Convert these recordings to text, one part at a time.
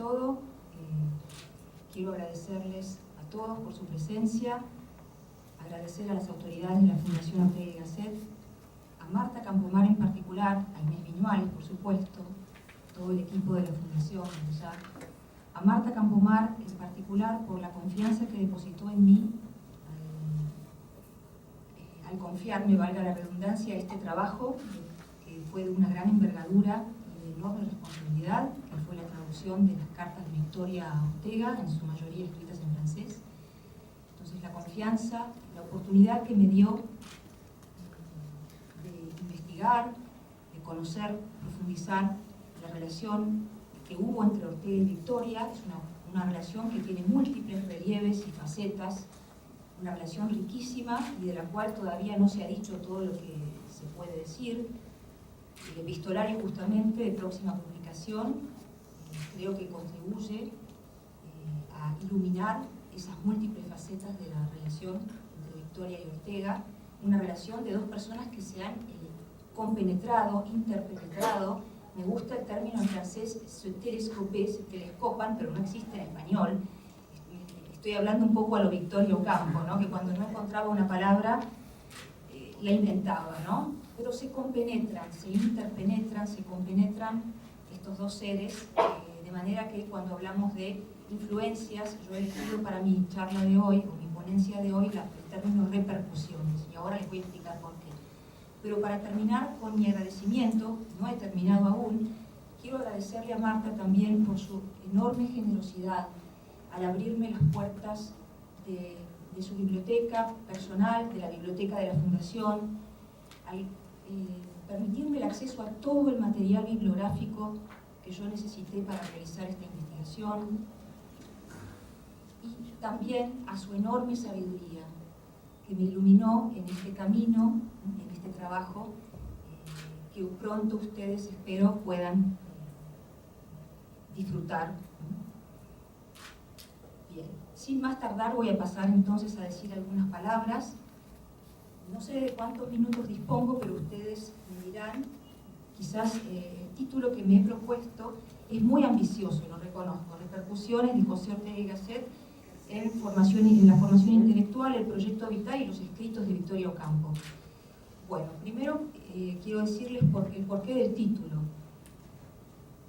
todo, quiero agradecerles a todos por su presencia, agradecer a las autoridades de la Fundación Ortega y Gasset, a Marta Campomar en particular, a Inés Viñuales, por supuesto, todo el equipo de la Fundación, a Marta Campomar en particular por la confianza que depositó en mí al confiarme, valga la redundancia, este trabajo que fue de una gran envergadura y de enorme responsabilidad, que fue la traducción de las cartas de Victoria Ortega, en su mayoría escritas en francés. Entonces la confianza, la oportunidad que me dio de investigar, de conocer, profundizar la relación que hubo entre Ortega y Victoria, es una relación que tiene múltiples relieves y facetas, una relación riquísima y de la cual todavía no se ha dicho todo lo que se puede decir. El epistolario justamente de próxima publicación creo que contribuye a iluminar esas múltiples facetas de la relación entre Victoria y Ortega, una relación de dos personas que se han compenetrado, interpenetrado. Me gusta el término en francés, se telescopan, pero no existe en español. Estoy hablando un poco a lo Victoria Ocampo, ¿no? Que cuando no encontraba una palabra, la inventaba, ¿no? Pero se compenetran, se interpenetran, se compenetran estos dos seres, de manera que cuando hablamos de influencias, yo he elegido para mi charla de hoy, o mi ponencia de hoy, el término repercusiones, y ahora les voy a explicar por qué. Pero para terminar con mi agradecimiento, no he terminado aún, quiero agradecerle a Marta también por su enorme generosidad al abrirme las puertas de su biblioteca personal, de la biblioteca de la Fundación, al permitirme el acceso a todo el material bibliográfico que yo necesité para realizar esta investigación, y también a su enorme sabiduría, que me iluminó en este camino, en este trabajo, que pronto ustedes, espero, puedan disfrutar. Bien, sin más tardar voy a pasar entonces a decir algunas palabras. No sé de cuántos minutos dispongo, pero ustedes me dirán. Quizás el título que me he propuesto es muy ambicioso, lo reconozco. Repercusiones de José Ortega y Gasset en la formación intelectual, el proyecto vital y los escritos de Victoria Ocampo. Bueno, primero quiero decirles el porqué del título.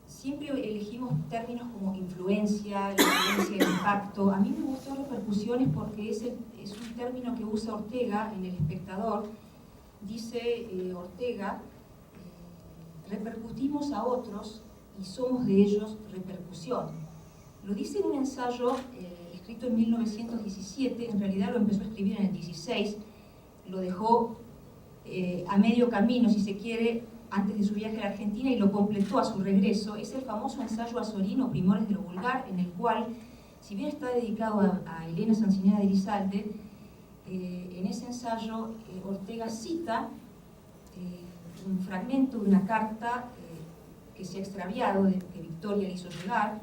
Siempre elegimos términos como influencia, el impacto. A mí me gustó repercusiones porque es un término que usa Ortega en El Espectador. Dice Ortega, repercutimos a otros y somos de ellos repercusión. Lo dice en un ensayo escrito en 1917, en realidad lo empezó a escribir en el 16, lo dejó a medio camino, si se quiere, antes de su viaje a la Argentina, y lo completó a su regreso. Es el famoso ensayo Asorino, Primores de lo Vulgar, en el cual, si bien está dedicado a Elena Sancinena de Elizalde, en ese ensayo Ortega cita un fragmento de una carta que se ha extraviado, que Victoria le hizo llegar,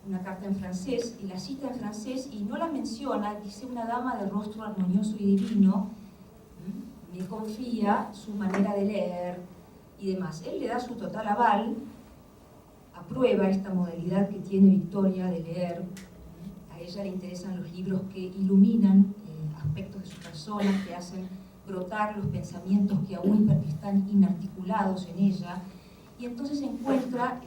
una carta en francés, y la cita en francés y no la menciona, dice: una dama de rostro armonioso y divino, me confía su manera de leer y demás. Él le da su total aval, aprueba esta modalidad que tiene Victoria de leer. A ella le interesan los libros que iluminan aspectos de su persona, que hacen brotar los pensamientos que aún están inarticulados en ella, y entonces se encuentra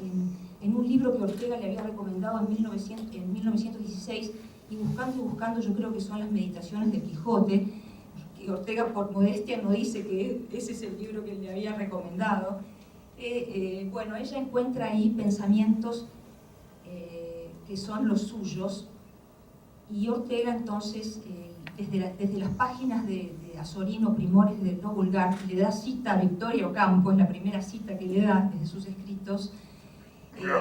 en un libro que Ortega le había recomendado en 1916, y buscando, yo creo que son las Meditaciones de Quijote, que Ortega por modestia no dice que ese es el libro que le había recomendado. Bueno, ella encuentra ahí pensamientos que son los suyos, y Ortega entonces, desde las páginas de Asorino, Primores de lo Vulgar, le da cita a Victoria Ocampo, es la primera cita que le da desde sus escritos,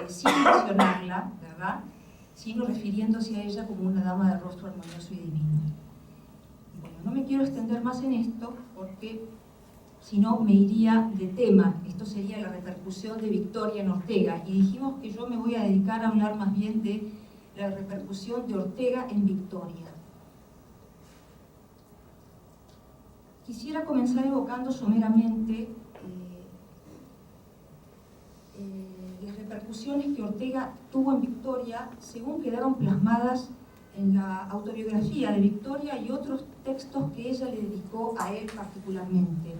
sin mencionarla, ¿verdad?, sino refiriéndose a ella como una dama de rostro armonioso y divino. Bueno, no me quiero extender más en esto, porque si no me iría de tema. Esto sería la repercusión de Victoria en Ortega, y dijimos que yo me voy a dedicar a hablar más bien de la repercusión de Ortega en Victoria. Quisiera comenzar evocando someramente las repercusiones que Ortega tuvo en Victoria, según quedaron plasmadas en la autobiografía de Victoria y otros textos que ella le dedicó a él particularmente.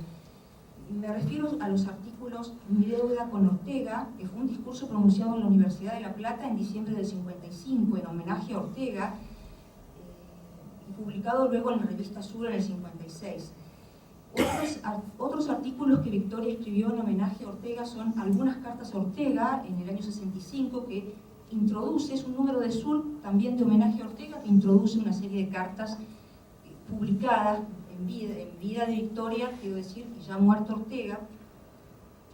Me refiero a los artículos Mi deuda con Ortega, que fue un discurso pronunciado en la Universidad de La Plata en diciembre del 55 en homenaje a Ortega, y publicado luego en la revista Sur en el 56. Otros artículos que Victoria escribió en homenaje a Ortega son algunas cartas a Ortega en el año 65, que introduce, es un número de Sur también de homenaje a Ortega, que introduce una serie de cartas publicadas en vida de Victoria, quiero decir, y ya muerto Ortega.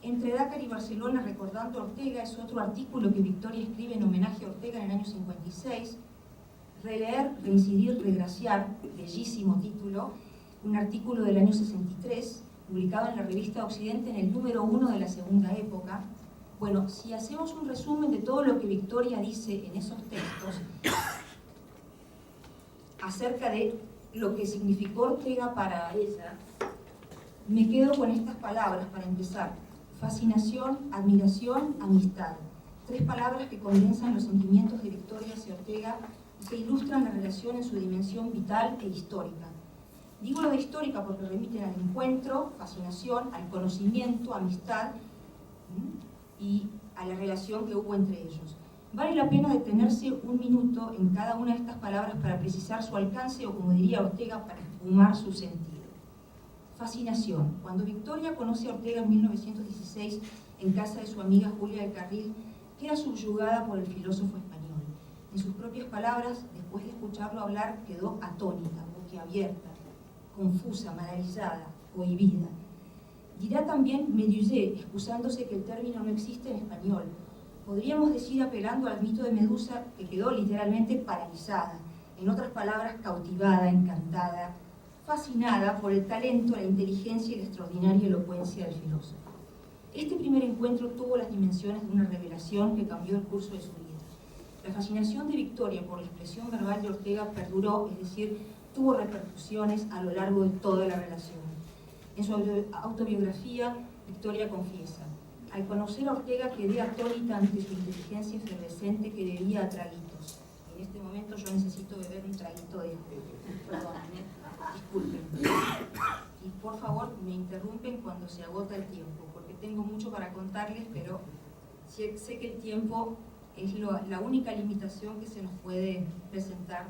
Entre Dakar y Barcelona recordando a Ortega es otro artículo que Victoria escribe en homenaje a Ortega en el año 56. Releer, reincidir, regraciar, bellísimo título, un artículo del año 63, publicado en la revista Occidente en el número 1 de la segunda época. Bueno, si hacemos un resumen de todo lo que Victoria dice en esos textos acerca de lo que significó Ortega para ella, me quedo con estas palabras para empezar: fascinación, admiración, amistad. Tres palabras que condensan los sentimientos de Victoria hacia Ortega y que ilustran la relación en su dimensión vital e histórica. Digo lo de histórica porque remiten al encuentro, fascinación, al conocimiento, amistad, y a la relación que hubo entre ellos. Vale la pena detenerse un minuto en cada una de estas palabras para precisar su alcance, o como diría Ortega, para esfumar su sentido. Fascinación. Cuando Victoria conoce a Ortega en 1916 en casa de su amiga Julia del Carril, queda subyugada por el filósofo español. En sus propias palabras, después de escucharlo hablar, quedó atónita, boquiabierta, confusa, maravillada, cohibida. Dirá también Médusé, excusándose que el término no existe en español. Podríamos decir, apelando al mito de Medusa, que quedó literalmente paralizada, en otras palabras, cautivada, encantada, fascinada por el talento, la inteligencia y la extraordinaria elocuencia del filósofo. Este primer encuentro tuvo las dimensiones de una revelación que cambió el curso de su vida. La fascinación de Victoria por la expresión verbal de Ortega perduró, es decir, tuvo repercusiones a lo largo de toda la relación. En su autobiografía, Victoria confiesa: al conocer a Ortega quedé atónita ante su inteligencia efervescente que bebía a traguitos. En este momento yo necesito beber un traguito de... Perdón, disculpen. Y por favor, me interrumpen cuando se agota el tiempo, porque tengo mucho para contarles, pero sé que el tiempo es la única limitación que se nos puede presentar.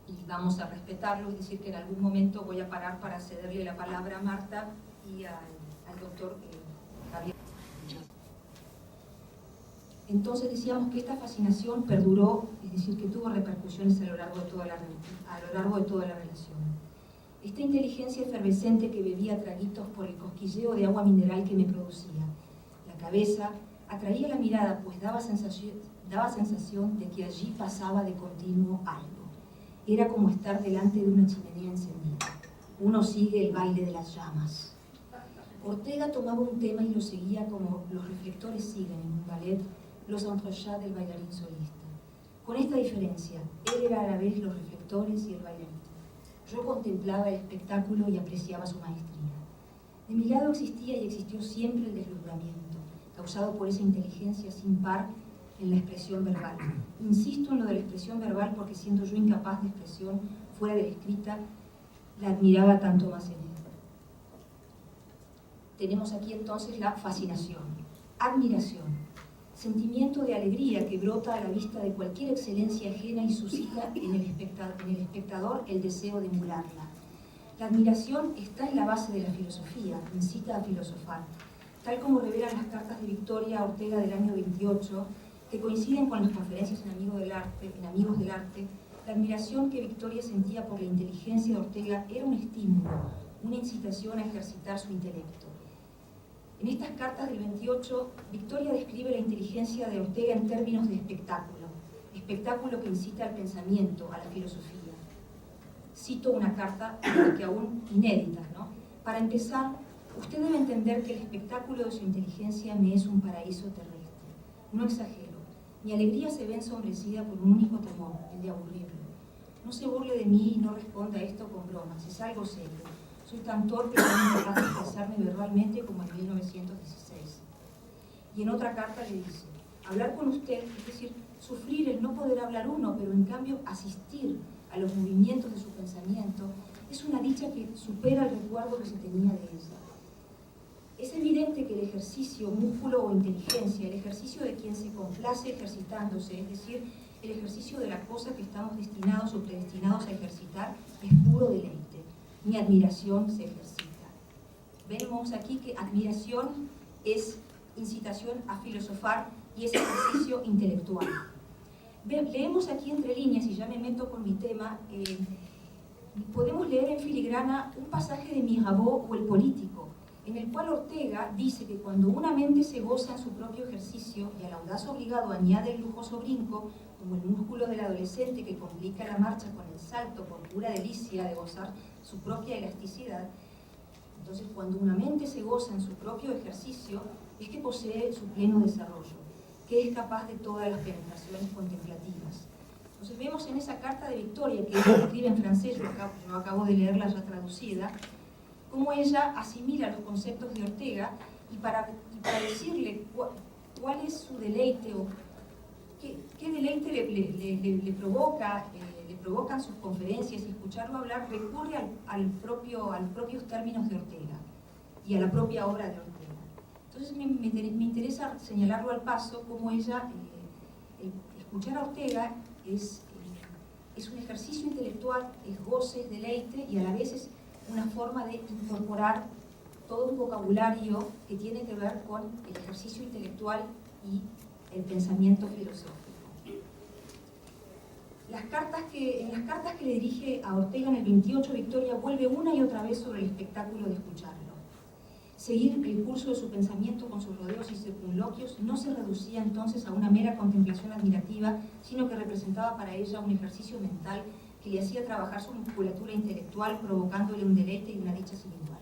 Y vamos a respetarlo, es decir, que en algún momento voy a parar para cederle la palabra a Marta y al doctor Javier. Entonces decíamos que esta fascinación perduró, es decir, que tuvo repercusiones a lo largo de toda la relación. Esta inteligencia efervescente que bebía traguitos por el cosquilleo de agua mineral que me producía. La cabeza atraía la mirada, pues daba sensación de que allí pasaba de continuo algo. Era como estar delante de una chimenea encendida. Uno sigue el baile de las llamas. Ortega tomaba un tema y lo seguía como los reflectores siguen en un ballet los entrechats del bailarín solista. Con esta diferencia, él era a la vez los reflectores y el bailarín. Yo contemplaba el espectáculo y apreciaba su maestría. De mi lado existía y existió siempre el deslumbramiento, causado por esa inteligencia sin par en la expresión verbal. Insisto en lo de la expresión verbal porque, siendo yo incapaz de expresión fuera de la escrita, la admiraba tanto más en él. Tenemos aquí entonces la fascinación, admiración, sentimiento de alegría que brota a la vista de cualquier excelencia ajena y suscita en el espectador el deseo de emularla. La admiración está en la base de la filosofía, incita a filosofar, tal como revelan las cartas de Victoria a Ortega del año 28, que coinciden con las conferencias en Amigos del Arte. La admiración que Victoria sentía por la inteligencia de Ortega era un estímulo, una incitación a ejercitar su intelecto. En estas cartas del 28, Victoria describe la inteligencia de Ortega en términos de espectáculo que incita al pensamiento, a la filosofía. Cito una carta que aún inédita, ¿no? Para empezar, usted debe entender que el espectáculo de su inteligencia me es un paraíso terrestre. No exagero. Mi alegría se ve ensombrecida por un único temor, el de aburrirlo. No se burle de mí y no responda a esto con bromas, es algo serio. Soy tan torpe que no me capaz de expresarme verbalmente como en 1916. Y en otra carta le dice, hablar con usted, es decir, sufrir el no poder hablar uno, pero en cambio asistir a los movimientos de su pensamiento, es una dicha que supera el recuerdo que se tenía de ella. Es evidente que el ejercicio, músculo o inteligencia, el ejercicio de quien se complace ejercitándose, es decir, el ejercicio de la cosa que estamos destinados o predestinados a ejercitar, es puro deleite. Mi admiración se ejercita. Vemos aquí que admiración es incitación a filosofar y es ejercicio intelectual. Leemos aquí entre líneas, y ya me meto con mi tema, podemos leer en filigrana un pasaje de Mirabeau o El Político, en el cual Ortega dice que cuando una mente se goza en su propio ejercicio y al audaz obligado añade el lujoso brinco, como el músculo del adolescente que complica la marcha con el salto por pura delicia de gozar su propia elasticidad, entonces cuando una mente se goza en su propio ejercicio es que posee su pleno desarrollo, que es capaz de todas las penetraciones contemplativas. Entonces vemos en esa carta de Victoria, que ella escribe en francés, yo acabo de leerla ya traducida, cómo ella asimila los conceptos de Ortega y para decirle cuál es su deleite o qué deleite le provocan sus conferencias y escucharlo hablar, recurre a los propios términos de Ortega y a la propia obra de Ortega. Entonces me interesa señalarlo al paso, cómo ella, escuchar a Ortega es un ejercicio intelectual, es goce, es deleite y a la vez es una forma de incorporar todo un vocabulario que tiene que ver con el ejercicio intelectual y el pensamiento filosófico. En las cartas que le dirige a Ortega en el 28, Victoria vuelve una y otra vez sobre el espectáculo de escucharlo. Seguir el curso de su pensamiento con sus rodeos y circunloquios no se reducía entonces a una mera contemplación admirativa, sino que representaba para ella un ejercicio mental que le hacía trabajar su musculatura intelectual, provocándole un deleite y una dicha sin igual.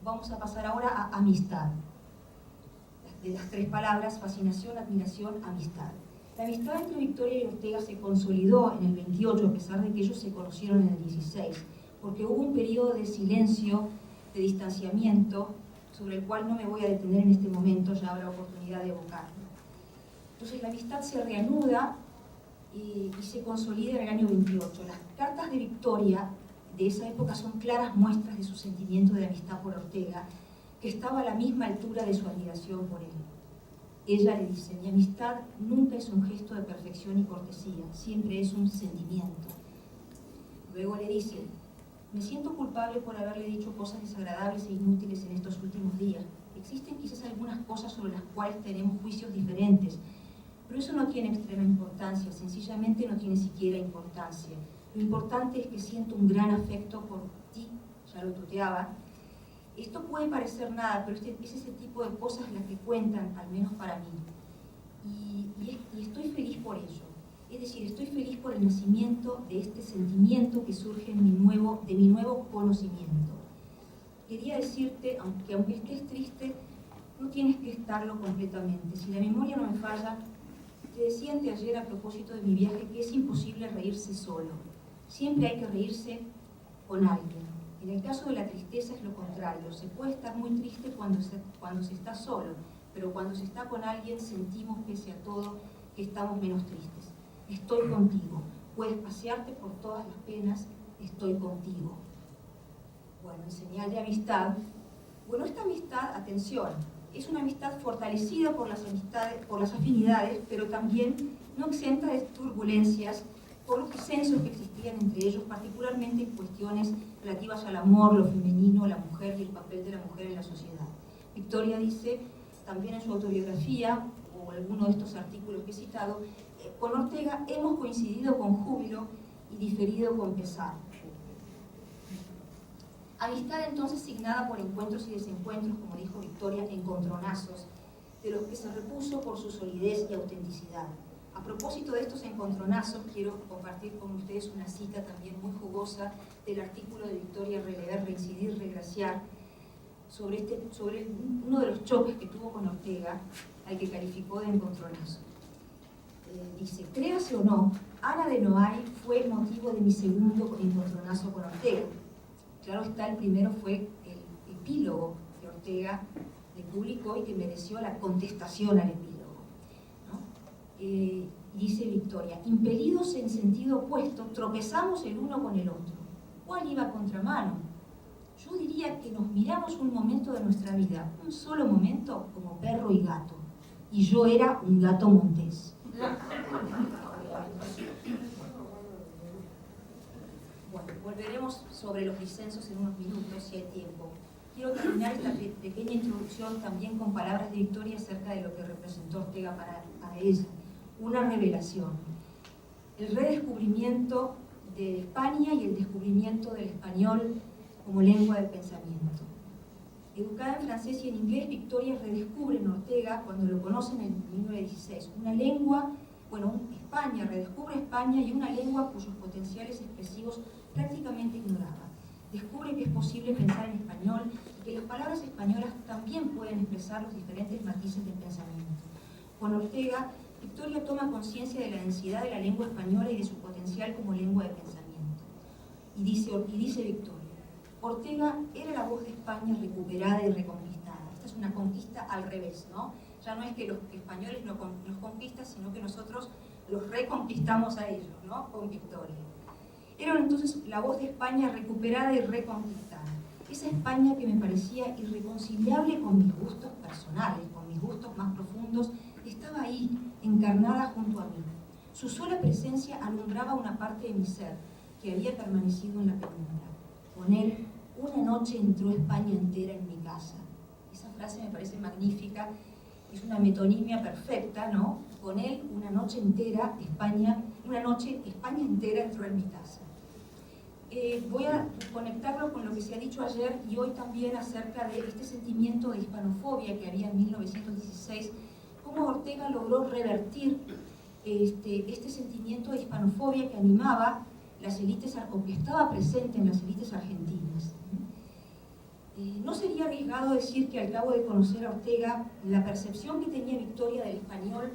Vamos a pasar ahora a amistad. De las tres palabras, fascinación, admiración, amistad. La amistad entre Victoria y Ortega se consolidó en el 28, a pesar de que ellos se conocieron en el 16, porque hubo un periodo de silencio, de distanciamiento, sobre el cual no me voy a detener en este momento, ya habrá oportunidad de evocarlo. Entonces la amistad se reanuda y se consolida en el año 28. Las cartas de Victoria de esa época son claras muestras de su sentimiento de amistad por Ortega, que estaba a la misma altura de su admiración por él. Ella le dice, mi amistad nunca es un gesto de perfección y cortesía, siempre es un sentimiento. Luego le dice, me siento culpable por haberle dicho cosas desagradables e inútiles en estos últimos días. Existen quizás algunas cosas sobre las cuales tenemos juicios diferentes, pero eso no tiene extrema importancia, sencillamente no tiene siquiera importancia. Lo importante es que siento un gran afecto por ti, ya lo tuteaba. Esto puede parecer nada, pero es ese tipo de cosas las que cuentan, al menos para mí. Y estoy feliz por ello. Es decir, estoy feliz por el nacimiento de este sentimiento que surge de mi nuevo conocimiento. Quería decirte, aunque estés triste, no tienes que estarlo completamente. Si la memoria no me falla, te decía anteayer a propósito de mi viaje que es imposible reírse solo. Siempre hay que reírse con alguien. En el caso de la tristeza es lo contrario. Se puede estar muy triste cuando se está solo, pero cuando se está con alguien sentimos, pese a todo, que estamos menos tristes. Estoy contigo. Puedes pasearte por todas las penas. Estoy contigo. Bueno, en señal de amistad. Bueno, esta amistad, atención, es una amistad fortalecida por las afinidades, pero también no exenta de turbulencias por los disensos que existían entre ellos, particularmente en cuestiones relativas al amor, lo femenino, la mujer y el papel de la mujer en la sociedad. Victoria dice, también en su autobiografía, o alguno de estos artículos que he citado, con Ortega hemos coincidido con júbilo y diferido con pesar. Amistad entonces signada por encuentros y desencuentros, como dijo Victoria, encontronazos, de los que se repuso por su solidez y autenticidad. A propósito de estos encontronazos, quiero compartir con ustedes una cita también muy jugosa del artículo de Victoria Relever, Reincidir, Regraciar, sobre uno de los choques que tuvo con Ortega, al que calificó de encontronazo. Dice, créase o no, Ana de Noailles fue motivo de mi segundo encontronazo con Ortega. Claro está, el primero fue el epílogo de Ortega publicó y que mereció la contestación al epílogo, ¿no? Dice Victoria: impelidos en sentido opuesto, tropezamos el uno con el otro. ¿Cuál iba a contramano? Yo diría que nos miramos un momento de nuestra vida, un solo momento, como perro y gato. Y yo era un gato montés. Bueno, volveremos sobre los disensos en unos minutos, si hay tiempo. Quiero terminar esta pequeña introducción también con palabras de Victoria acerca de lo que representó Ortega para ella. Una revelación. El redescubrimiento de España y el descubrimiento del español como lengua de pensamiento. Educada en francés y en inglés, Victoria redescubre en Ortega, cuando lo conocen en 1916, una lengua, España, redescubre España y una lengua cuyos potenciales expresivos prácticamente ignoraba. Descubre que es posible pensar en español y que las palabras españolas también pueden expresar los diferentes matices del pensamiento. Con Ortega, Victoria toma conciencia de la densidad de la lengua española y de su potencial como lengua de pensamiento. Y dice Victoria: Ortega era la voz de España recuperada y reconquistada. Esta es una conquista al revés, ¿no? Ya no es que los españoles nos conquistan, sino que nosotros los reconquistamos a ellos, ¿no? Con Victoria. Era entonces la voz de España recuperada y reconquistada. Esa España que me parecía irreconciliable con mis gustos personales, con mis gustos más profundos, estaba ahí, encarnada junto a mí. Su sola presencia alumbraba una parte de mi ser, que había permanecido en la penumbra. Con él, una noche entró España entera en mi casa. Esa frase me parece magnífica, es una metonimia perfecta, ¿no? Con él, una noche España entera entró en mi casa. Voy a conectarlo con lo que se ha dicho ayer y hoy también acerca de este sentimiento de hispanofobia que había en 1916, cómo Ortega logró revertir este sentimiento de hispanofobia que animaba las élites, o que estaba presente en las élites argentinas. No sería arriesgado decir que al cabo de conocer a Ortega, la percepción que tenía Victoria del español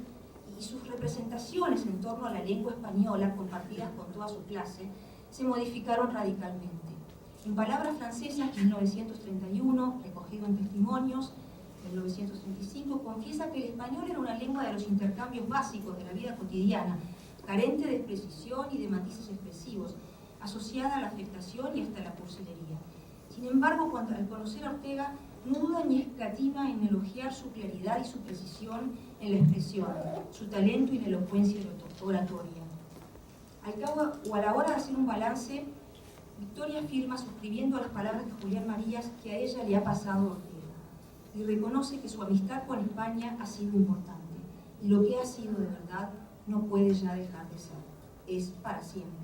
y sus representaciones en torno a la lengua española, compartidas con toda su clase, se modificaron radicalmente. En palabras francesas, 1931, recogido en testimonios, 1935, confiesa que el español era una lengua de los intercambios básicos de la vida cotidiana, carente de precisión y de matices expresivos, asociada a la afectación y hasta la cursilería. Sin embargo, al conocer a Ortega, no duda ni escatima en elogiar su claridad y su precisión en la expresión, su talento y la elocuencia oratoria. A la hora de hacer un balance, Victoria afirma, suscribiendo a las palabras de Julián Marías, que a ella le ha pasado Ortega, y reconoce que su amistad con España ha sido importante, y lo que ha sido de verdad no puede ya dejar de ser, es para siempre.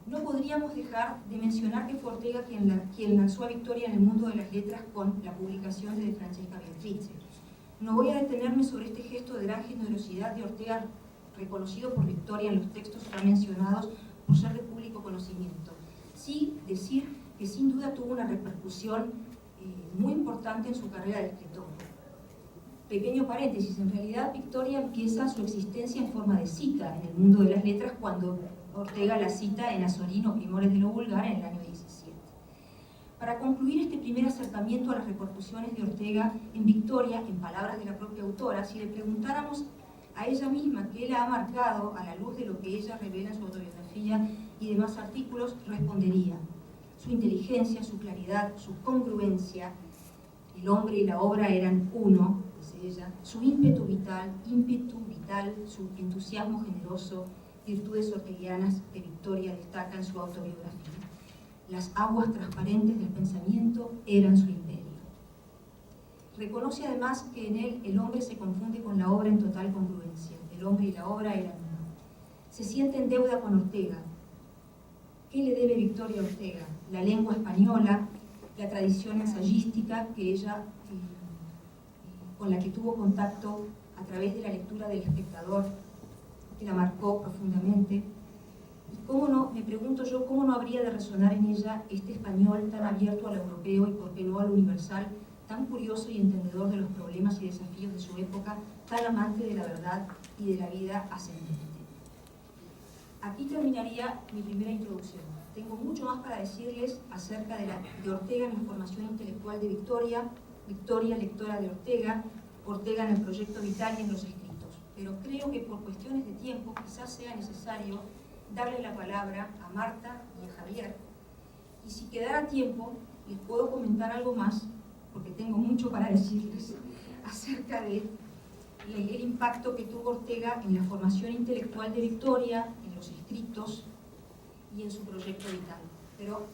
No podríamos dejar de mencionar que fue Ortega quien lanzó a Victoria en el mundo de las letras con la publicación de Francesca Beatrice. No voy a detenerme sobre este gesto de gran generosidad de Ortega, reconocido por Victoria en los textos ya mencionados por ser de público conocimiento. Sí decir que sin duda tuvo una repercusión muy importante en su carrera de escritor. Pequeño paréntesis, en realidad Victoria empieza su existencia en forma de cita en el mundo de las letras cuando Ortega la cita en Azorín, Primores de lo Vulgar, en el año 17. Para concluir este primer acercamiento a las repercusiones de Ortega en Victoria, en palabras de la propia autora, si le preguntáramos a ella misma qué la ha marcado a la luz de lo que ella revela en su autobiografía y demás artículos, respondería: su inteligencia, su claridad, su congruencia, el hombre y la obra eran uno, dice ella, su ímpetu vital, su entusiasmo generoso, virtudes orteguianas que Victoria destaca en su autobiografía. Las aguas transparentes del pensamiento eran su imperio. Reconoce además que en él el hombre se confunde con la obra en total congruencia. El hombre y la obra eran uno. Se siente en deuda con Ortega. ¿Qué le debe Victoria a Ortega? La lengua española, la tradición ensayística que ella, con la que tuvo contacto a través de la lectura del Espectador, que la marcó profundamente. Y cómo no, me pregunto yo, cómo no habría de resonar en ella este español tan abierto al europeo y por qué no al universal, tan curioso y entendedor de los problemas y desafíos de su época, tan amante de la verdad y de la vida ascendente. Aquí terminaría mi primera introducción. Tengo mucho más para decirles acerca de Ortega en la formación intelectual de Victoria, Victoria, lectora de Ortega, Ortega en el Proyecto Vital y en los escritos. Pero creo que por cuestiones de tiempo quizás sea necesario darle la palabra a Marta y a Javier. Y si quedara tiempo, les puedo comentar algo más, porque tengo mucho para decirles acerca de el impacto que tuvo Ortega en la formación intelectual de Victoria, en los escritos y en su proyecto vital. Pero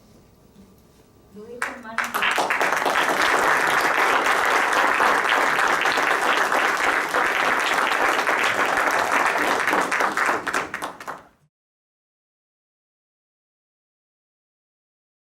lo dejo en manos de...